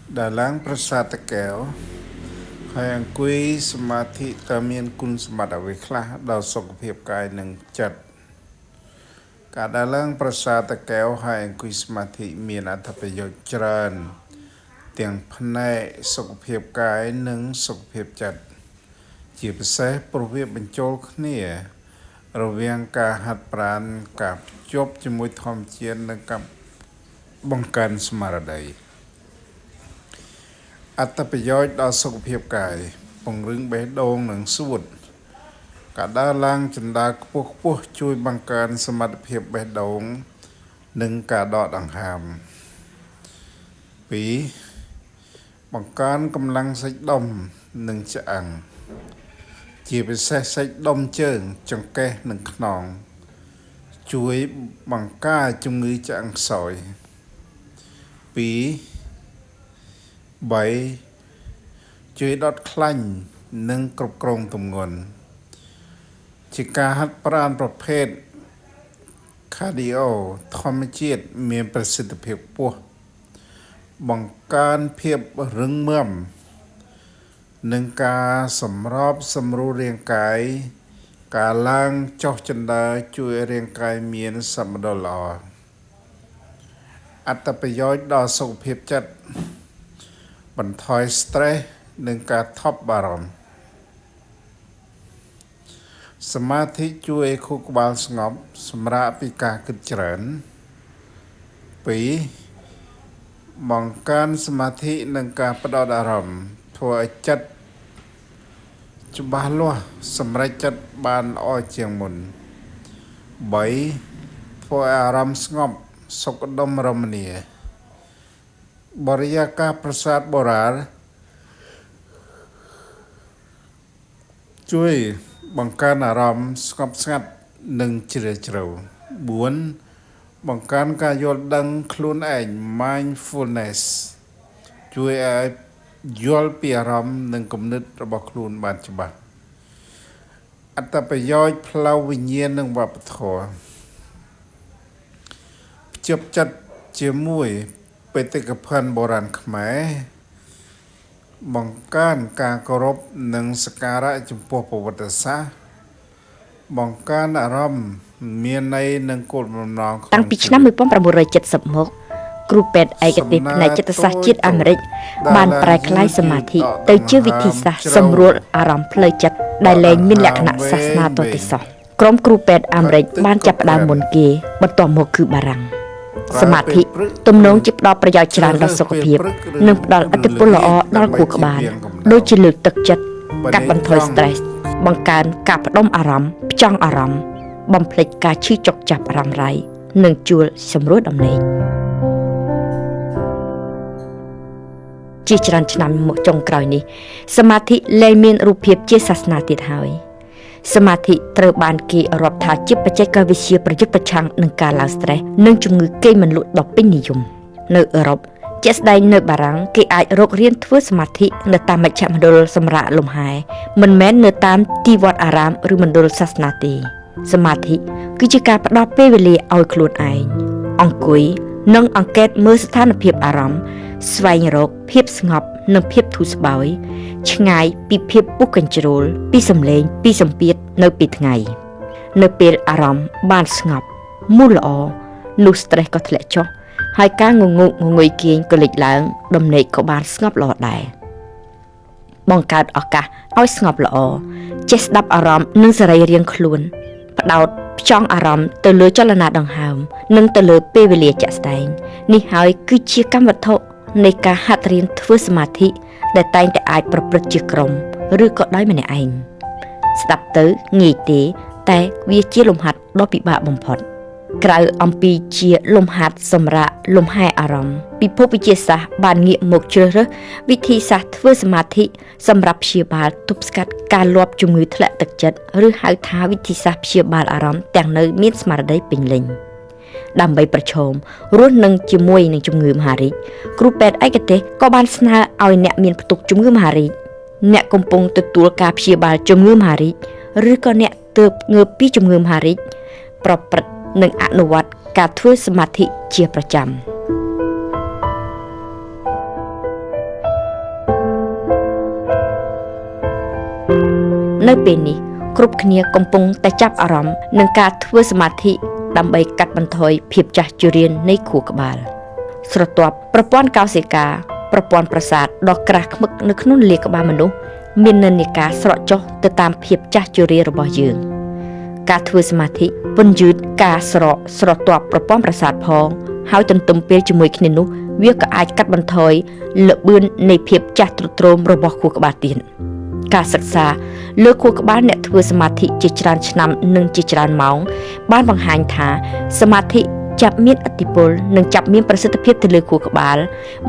Đà láng prasad kẹo hay ăn quý samadhi ta miên kun samadha về khla đào sọc hiệp cài nâng chật cả đà láng prasad kẹo hay ăn quý samadhi miên ăn thập yo trơn tiếng phane sọc hiệp cài nâng sọc hiệp chật chỉ phải xe pro việc bên châu khnia rồi viên cả hạt pran cả chốt cho môi thom chiên nâng cặp bong can smaradai អត្តប្រយោជន៍ដល់សុខភាពកាយពង្រឹងបេះដូងនិងសួតការដើរឡើងជណ្ដើរខ្ពស់ខ្ពស់ជួយបង្កើនសមត្ថភាពបេះដូងនិងការដកដង្ហើម 2. បង្កើនកម្លាំងសាច់ដុំនិងឆ្អឹងជាពិសេសសាច់ដុំជើងចង្កេះនិងខ្នងជួយបង្ការជំងឺឆ្អឹងខ្សោយ 2. ជួយដុតខ្លាញ់និងគ្រប់គ្រងទម្ងន់ជាការហាត់ប្រាណប្រភេទ cardio ធម្មជាតិមានប្រសិទ្ធភាពខ្ពស់បង្កើនភាពរឹងមាំនិងការសម្របសម្រួលរាងកាយការឡើងចុះជណ្ដើរជួយឲ្យរាងកាយមានសមតុល្យល្អអត្ថប្រយោជន៍ដល់សុខភាពចិត្ត បន្ថយ stress និងការថប់បារម្ភសមាធិជួយឲ្យខួរក្បាលស្ងប់សម្រាកពីការគិតច្រើន 2. បង្កើនសមាធិនិងការផ្ដោតអារម្មណ៍ធ្វើឲ្យចិត្តច្បាស់លាស់សម្រេចចិត្តបានល្អជាងមុន 3. ធ្វើឲ្យអារម្មណ៍ស្ងប់សុខដុមរមនា បរិយាកាសប្រាសាទបុរាណជួយបង្កើនអារម្មណ៍ស្ងប់ស្ងាត់និងជ្រាលជ្រៅ 4. បង្កើនការយល់ដឹងខ្លួនឯង mindfulness ជួយឲ្យយល់ពីអារម្មណ៍និងគំនិតរបស់ខ្លួនបានច្បាស់អត្ថប្រយោជន៍ផ្លូវវិញ្ញាណនិងវប្បធម៌ភ្ជាប់ចិត្តជាមួយបេតិកភណ្ឌបុរាណខ្មែរបង្កើនការគោរពនិងសក្ការៈចំពោះប្រវត្តិសាស្ត្របង្កើនអារម្មណ៍មានន័យនិងគោលបំណងតាំងពីឆ្នាំ 1970 មកគ្រូពេទ្យឯកទេសផ្នែកចិត្តសាស្ត្រជាតិអាមេរិកបានប្រែក្លាយសមាធិទៅជាវិធីសាស្ត្រសម្រួលអារម្មណ៍ផ្លូវចិត្តដែលលែងមានលក្ខណៈសាសនាទទេសោះក្រុមគ្រូពេទ្យអាមេរិកបានចាប់ផ្ដើមមុនគេបន្ទាប់មកគឺបារាំង សមាធិទំនងជាផ្ដល់ប្រយោជន៍ច្រើនដល់សុខភាពនិងផ្ដល់ឥទ្ធិពលល្អដល់ខួរក្បាលដូចជាលើកទឹកចិត្តកាត់បន្ថយ stress បង្កើនការផ្ដុំអារម្មណ៍ផ្ចង់អារម្មណ៍បំភ្លេចការឈឺចុកចាប់រ៉ាំរ៉ៃនិងជួលសម្រួលដំណេកជាច្រើនឆ្នាំមកចុងក្រោយនេះសមាធិលែងមានរូបភាពជាសាសនាទៀតហើយ សមាធិត្រូវបានគេរាប់ថាជាបច្ចេកវិទ្យាប្រយុទ្ធប្រឆាំងនឹងការឡើង stress និងជំងឺគេមិនលក់ដ៏ពេញនិយមនៅអឺរ៉ុបជាក់ស្ដែងនៅបារាំងគេអាចរករៀនធ្វើសមាធិនៅតាមមជ្ឈមណ្ឌលសម្រាកលំហែមិនមែននៅតាមទីវត្តអារាមឬមណ្ឌលសាសនាទេសមាធិគឺជាការផ្ដល់ពេលវេលាឲ្យខ្លួនឯងអង្គុយនិងអង្កេតមើលស្ថានភាពអារម្មណ៍ស្វែងរកភាពស្ងប់និងភាពធូរស្បើយឆ្ងាយពីភាពពុះកញ្ជ្រោលពីសម្លេងពីសម្ពាធនៅពេលថ្ងៃនៅពេលអារម្មណ៍បានស្ងប់មូលល្អនោះ stress ក៏ធ្លាក់ចុះហើយការងងុកងងុយគេងក៏លេចឡើងដំណេកក៏បានស្ងប់ល្អដែរបង្កើតឱកាសឲ្យស្ងប់ល្អចេះស្ដាប់អារម្មណ៍និងសរីរាង្គខ្លួនផ្ដោតផ្ចង់អារម្មណ៍ទៅលើចលនាដង្ហើមនិងទៅលើពេលវេលាជាក់ស្ដែងនេះហើយគឺជាកម្មវត្ថុនៃការហាត់រៀនធ្វើសមាធិដែលតែងតែអាចប្រព្រឹត្តជាក្រុមឬក៏ដោយម្នាក់ឯងស្ដាប់ទៅងាយទេតែវាជាលំហាត់ដ៏ពិបាកបំផុតក្រៅអំពីជាលំហាត់សម្រាប់លំហែអារម្មណ៍ពិភពវិទ្យាសាស្ត្របានងាកមកជ្រើសរើសវិធីសាស្ត្រធ្វើសមាធិសម្រាប់ព្យាបាលទប់ស្កាត់ការលាប់ជំងឺធ្លាក់ទឹកចិត្តឬហៅថាវិធីសាស្ត្រព្យាបាលអារម្មណ៍ទាំងនៅមានស្មារតីពេញលេញដើម្បីប្រឈមរស់នឹងជាមួយនឹងជំងឺមហារីកគ្រូពេទ្យឯកទេសក៏បានស្នើឲ្យអ្នកមានផ្ទុកជំងឺមហារីកអ្នកកំពុងទទួលការព្យាបាលជំងឺមហារីកឬក៏អ្នកទើបងើបពីជំងឺមហារីកប្រព្រឹត្តនិងអនុវត្តការធ្វើសមាធិជាប្រចាំ ស នៅពេលនេះគ្រប់គ្នាកំពុងតែចាប់អារម្មណ៍នឹងការធ្វើសមាធិដើម្បីកាត់បន្ថយភាពចាស់ជរានៃខួរក្បាលស្រទាប់ប្រព័ន្ធកោសិកាប្រព័ន្ធប្រសាទដ៏ក្រាស់ឃ្មឹកនៅក្នុងលាក្បាលមនុស្សមាននិន្នាការស្រកចុះទៅតាមភាពចាស់ជរារបស់យើងការធ្វើសមាធិពន្យឺតការស្រទាប់ប្រព័ន្ធប្រសាទផងហើយទន្ទឹមពេលជាមួយគ្នានោះវាក៏អាចកាត់បន្ថយល្បឿននៃភាពចាស់ទ្រុឌទ្រោមរបស់ខួរក្បាលទៀតការសិក្សាលើខួរក្បាលអ្នកធ្វើសមាធិជាច្រើនឆ្នាំនិងជាច្រើនម៉ោងបានបង្ហាញថាសមាធិចាប់មានឥទ្ធិពលនិងចាប់មានប្រសិទ្ធភាពទៅលើខួរក្បាល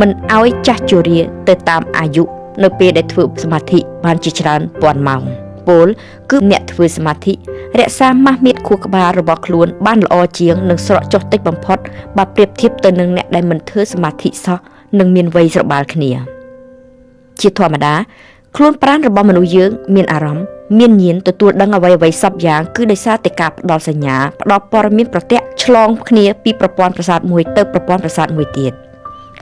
មិនឲ្យចាស់ជរាទៅតាមអាយុនៅពេលដែលធ្វើសមាធិបានជាច្រើនពាន់ម៉ោងពលគឺអ្នកធ្វើសមាធិរក្សាម៉ាស់មាត់ខួរក្បាលរបស់ខ្លួនបានល្អជាងនិងស្រកចុះតិចបំផុតបើប្រៀបធៀបទៅនឹងអ្នកដែលមិនធ្វើសមាធិសោះនិងមានវ័យស្របាលគ្នាជាធម្មតាខ្លួនប្រាណរបស់មនុស្សយើងមានអារម្មណ៍មានញាណទទួលដឹងអ្វីៗសពយ៉ាងគឺដោយសារតែការផ្ដល់សញ្ញាផ្ដល់ព័ត៌មានប្រតិឆ្លងគ្នាពីប្រព័ន្ធប្រសាទមួយទៅប្រព័ន្ធប្រសាទមួយទៀត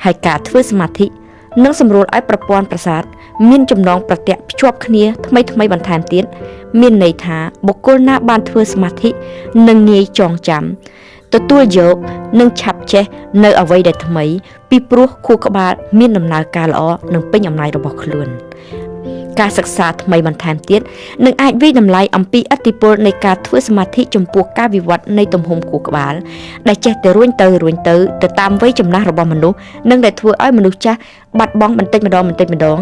ហើយការធ្វើសមាធិនឹងសម្រួលឲ្យប្រព័ន្ធប្រសាទមានចំណងប្រតិភ្ជាប់គ្នាថ្មីបន្ថែមទៀតមានន័យថាបុគ្គលណាបានធ្វើសមាធិនឹងងាយចងចាំទទួលយកនិងឆាប់ចេះនៅអ្វីដែលថ្មីពីព្រោះខួរក្បាលមានដំណើរការល្អនិងពេញអំណាចរបស់ខ្លួនការសិក្សាថ្មីបន្ថែមទៀតនឹងអាចវិយតម្លៃអំពីឥទ្ធិពលនៃការធ្វើសមាធិចំពោះការវិវត្តនៃទំហំខួរក្បាលដែលចេះតែរួញទៅតាមវ័យចំណាស់របស់មនុស្សនិងដែលធ្វើឲ្យមនុស្សចាស់បាត់បង់បន្តិចម្ដង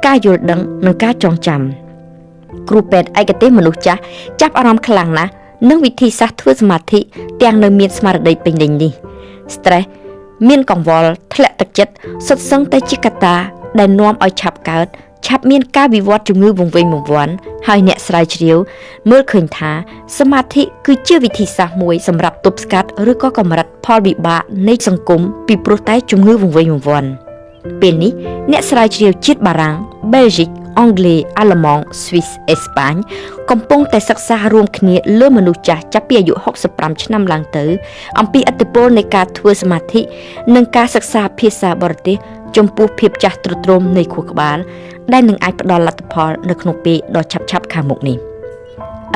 ការយល់ដឹងនិងការចងចាំគ្រូពេទ្យឯកទេសមនុស្សចាស់ចាប់អារម្មណ៍ខ្លាំងណាស់នឹងវិធីសាស្ត្រធ្វើសមាធិទាំងនៅមានស្មារតីពេញលេញនេះ stress មានកង្វល់ធ្លាក់ទឹកចិត្តសុទ្ធសឹងតែជាកត្តាដែលនាំឲ្យឆាប់កើតឆាប់មានការវិវត្តជំងឺវង្វេងវង្វាន់ហើយអ្នកស្រាវជ្រាវមើលឃើញថាសមាធិគឺជាវិធីសាស្ត្រមួយសម្រាប់ទប់ស្កាត់ឬក៏កម្រិតផលវិបាកនៃសង្គមពីព្រោះតែជំងឺវង្វេងវង្វាន់ពេលនេះអ្នកស្រាវជ្រាវជាតិបារាំង បែលហ្សិក អង់គ្លេស អាល្លឺម៉ង់ ស្វីស អេស្ប៉ាញកំពុងតែសិក្សារួមគ្នាលើមនុស្សចាស់ចាប់ពីអាយុ65ឆ្នាំឡើងទៅអំពីឥទ្ធិពលនៃការធ្វើសមាធិនិងការសិក្សាភាសាបរទេសចំពោះភាពចាស់ទ្រុឌទ្រោមនៃខួរក្បាលដែលនឹងអាចផ្ដល់លទ្ធផលនៅក្នុងពេលដ៏ឆាប់ខាងមុខនេះ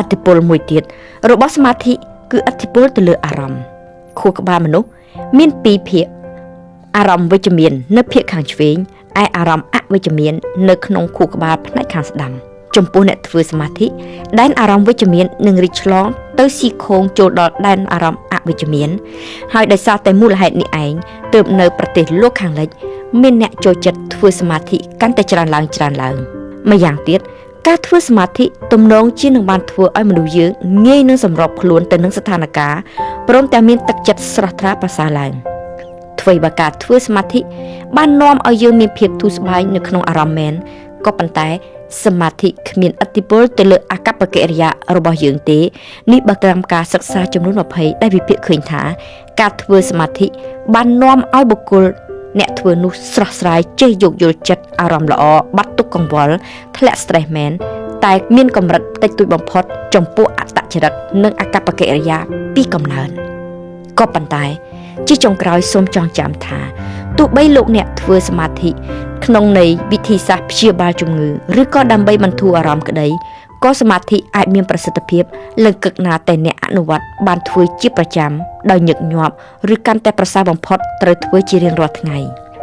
ឥទ្ធិពលមួយទៀតរបស់សមាធិគឺឥទ្ធិពលទៅលើអារម្មណ៍ខួរក្បាលមនុស្សមានពីរភាគអារម្មណ៍វិជ្ជមាននៅភាគខាងឆ្វេងឯអារម្មណ៍អវិជ្ជមាននៅក្នុងខួរក្បាលផ្នែកខាងស្ដាំចំពោះអ្នកធ្វើសមាធិដែនអារម្មណ៍វិជ្ជមាននឹងរីកឆ្លងទៅស៊ីខោងចូលដល់ដែនអារម្មណ៍អវិជ្ជមានហើយដោយសារតែមូលហេតុនេះឯងទើបនៅប្រទេសលោកខាងលិចមានអ្នកចូលចិត្តធ្វើសមាធិកាន់តែច្រើនឡើងម្យ៉ាងទៀតការធ្វើសមាធិទំនងជានឹងបានធ្វើឲ្យមនុស្សយើងងាយនឹងសម្របខ្លួនទៅនឹងស្ថានភាពព្រមទាំងមានទឹកចិត្តស្រស់ថ្លាប្រសើរឡើងអ្វីបើការធ្វើសមាធិបាននាំឲ្យយើងមានភាពធូរស្បើយនៅក្នុងអារម្មណ៍មែនក៏ប៉ុន្តែសមាធិគ្មានឥទ្ធិពលទៅលើអាកប្បកិរិយារបស់យើងទេនេះបើតាមការសិក្សាចំនួន20ដែលវិភាគឃើញថាការធ្វើសមាធិបាននាំឲ្យបុគ្គលអ្នកធ្វើនោះស្រស់ស្រាយចេះយោគយល់ចិត្តអារម្មណ៍ល្អបាត់ទុក្ខកង្វល់ធ្លាក់ stress មែនតែមានកម្រិតតិចតួចបំផុតចំពោះអត្តចរិតនិងអាកប្បកិរិយាពីកំណើតក៏ប៉ុន្តែជាចុងក្រោយសូមចងចាំថាទោះបីលោកអ្នកធ្វើសមាធិក្នុងន័យវិធីសាស្ត្រព្យាបាលជំងឺឬក៏ដើម្បីបន្ធូរអារម្មណ៍ក្តីក៏សមាធិអាចមានប្រសិទ្ធភាពលើកឹកណាតែអ្នកអនុវត្តបានធ្វើជាប្រចាំដោយញឹកញាប់ឬកាន់តែប្រសើរបំផុតត្រូវធ្វើជារៀងរាល់ថ្ងៃ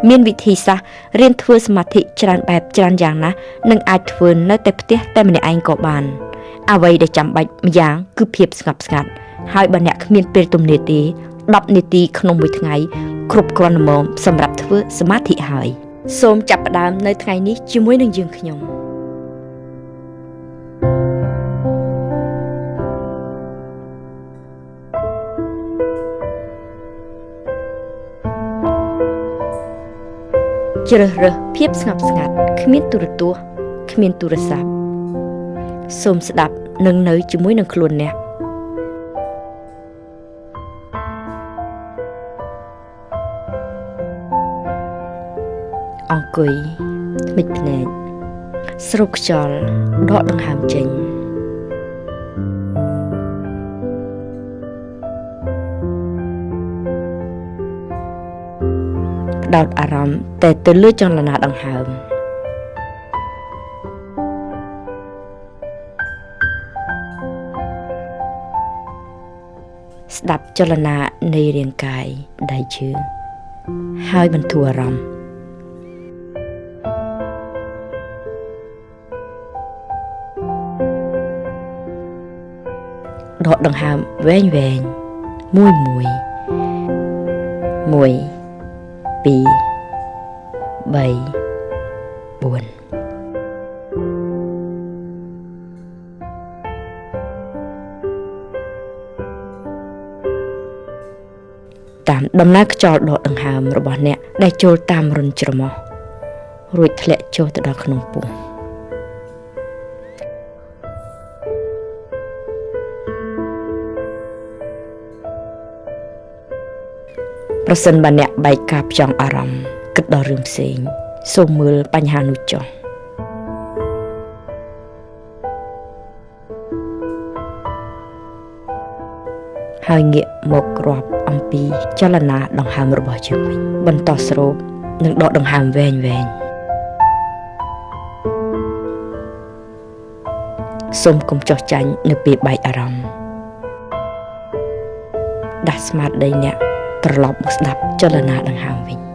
មានវិធីសាស្ត្ររៀនធ្វើសមាធិច្រើនបែបច្រើនយ៉ាងណាស់និងអាចធ្វើនៅតែផ្ទះតែម្នាក់ឯងក៏បានអ្វីដែលចាំបាច់ម្យ៉ាងគឺភាពស្ងប់ស្ងាត់ហើយបើអ្នកគ្មានពេលទំនេរទេ10នាទីក្នុងមួយថ្ងៃគ្រប់គ្រាន់ល្មមសម្រាប់ធ្វើសមាធិហើយសូមចាប់ផ្ដើមនៅថ្ងៃនេះជាមួយនឹងយើងខ្ញុំជ្រើសរើសភាពស្ងប់ស្ងាត់គ្មានទូរទស្សន៍គ្មានទូរស័ព្ទសូមស្ដាប់និងនៅជាមួយនឹងខ្លួនអ្នកអង្គុយមិចភ្នែកស្រូបខ្យល់ដកដង្ហើមចេញផ្ដោតអារម្មណ៍តែទៅលើចលនាដង្ហើម ស្ដាប់ចលនានៃរាងកាយដៃជើងហើយបន្ធូរអារម្មណ៍ដកដង្ហើមវែងវែងមួយ1 2 3 4តាមដំណើរខ្យល់ដកដង្ហើមរបស់អ្នកដែលចូលតាមរន្ធច្រមុះរួចធ្លាក់ចូលទៅដល់ក្នុងពោះប្រសិនបើអ្នកបែកការផ្ចង់អារម្មណ៍គិតដល់រឿងផ្សេងសូមមើលបញ្ហានោះចុះហើយងាកមករាប់អំពីចលនាដង្ហើមរបស់យើងវិញបន្តស្រូបនិងដកដង្ហើមវែងវែងសូមកុំចោះចាញ់នៅពេលបែកអារម្មណ៍ដាស់ស្មារតីអ្នកត្រឡប់មកស្ដាប់ចលនាដង្ហើមវិញ